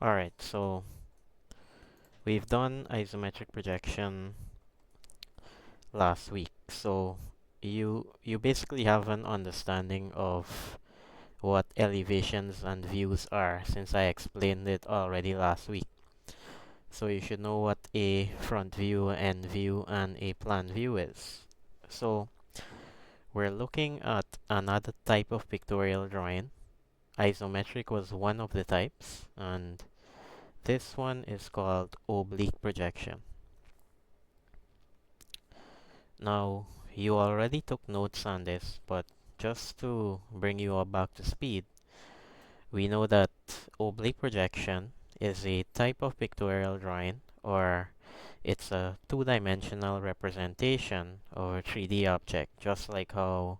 Alright, so we've done isometric projection last week. So you basically have an understanding of what elevations and views are since I explained it already last week. So you should know what a front view, end view, and a plan view is. So we're looking at another type of pictorial drawing. Isometric was one of the types, and this one is called oblique projection. Now, you already took notes on this, but just to bring you all back to speed, we know that oblique projection is a type of pictorial drawing, or it's a two-dimensional representation of a 3D object, just like how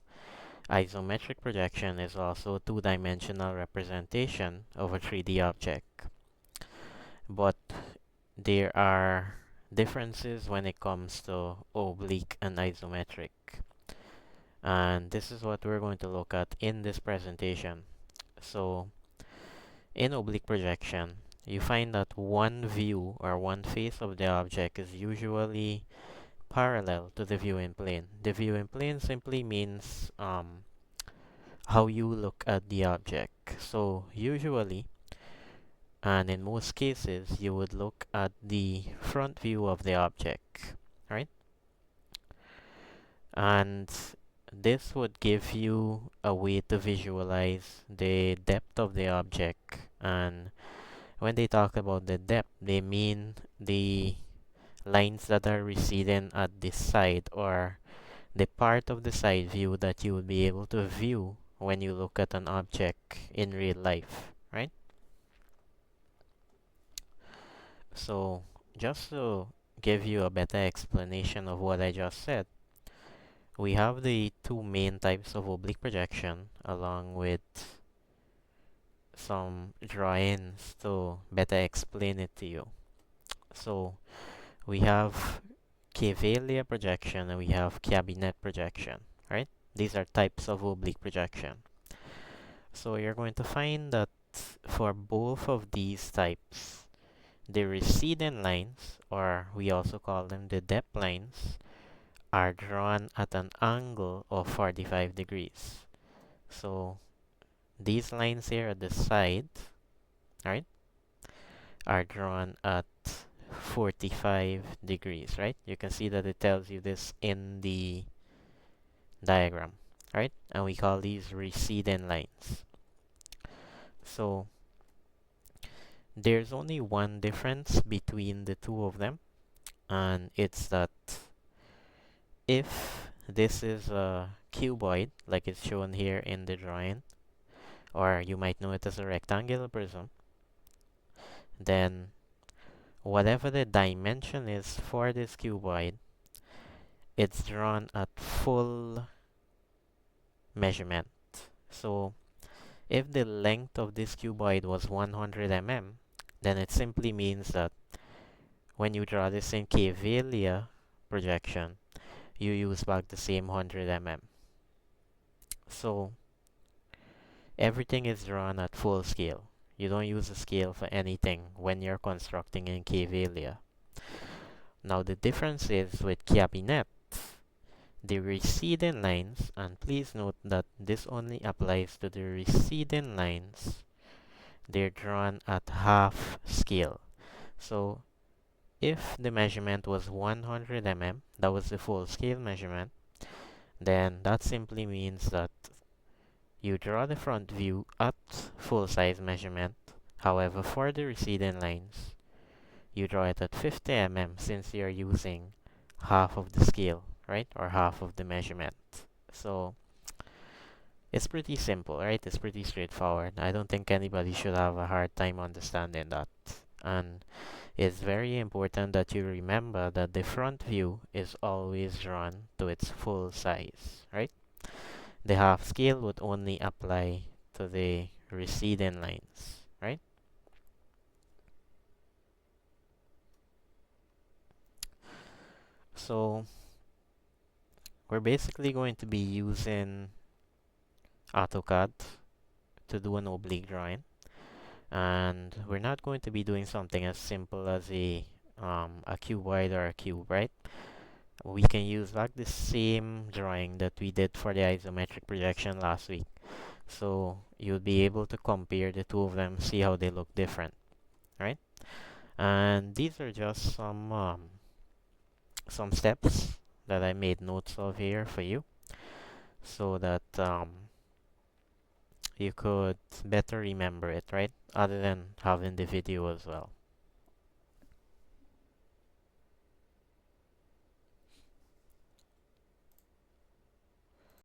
isometric projection is also a two-dimensional representation of a 3D object. But there are differences when it comes to oblique and isometric. And this is what we're going to look at in this presentation. So, in oblique projection, you find that one view or one face of the object is usually parallel to the viewing plane. The viewing plane simply means how you look at the object. So, usually, and in most cases, you would look at the front view of the object, right? And this would give you a way to visualize the depth of the object. And when they talk about the depth, they mean the lines that are receding at the side, or the part of the side view that you would be able to view when you look at an object in real life, right? So just to give you a better explanation of what I just said, we have the two main types of oblique projection along with some drawings to better explain it to you. So we have Cavalier projection and we have cabinet projection, right? These are types of oblique projection. So you're going to find that for both of these types, the receding lines, or we also call them the depth lines, are drawn at an angle of 45 degrees. So these lines here at the side, right, are drawn at 45 degrees, right? You can see that it tells you this in the diagram, right? And we call these receding lines. So there's only one difference between the two of them, and it's that if this is a cuboid, like it's shown here in the drawing, or you might know it as a rectangular prism, then whatever the dimension is for this cuboid, it's drawn at full measurement. So if the length of this cuboid was 100 mm, then it simply means that when you draw this in Cavalier projection, you use back the same 100 mm. So everything is drawn at full scale. You don't use a scale for anything when you're constructing in Cavalier. Now the difference is with cabinet, the receding lines, and please note that this only applies to the receding lines, they're drawn at half scale. So if the measurement was 100 mm, that was the full scale measurement, then that simply means that you draw the front view at full size measurement. However, for the receding lines, you draw it at 50 mm since you're using half of the scale, right? Or half of the measurement. So it's pretty simple, right? It's pretty straightforward. I don't think anybody should have a hard time understanding that. And it's very important that you remember that the front view is always drawn to its full size, right? The half scale would only apply to the receding lines, right? So we're basically going to be using AutoCAD to do an oblique drawing. And we're not going to be doing something as simple as a cuboid or a cube, right? We can use like the same drawing that we did for the isometric projection last week. So you'll be able to compare the two of them, see how they look different, right? And these are just some steps that I made notes of here for you, so that you could better remember it, right? Other than having the video as well.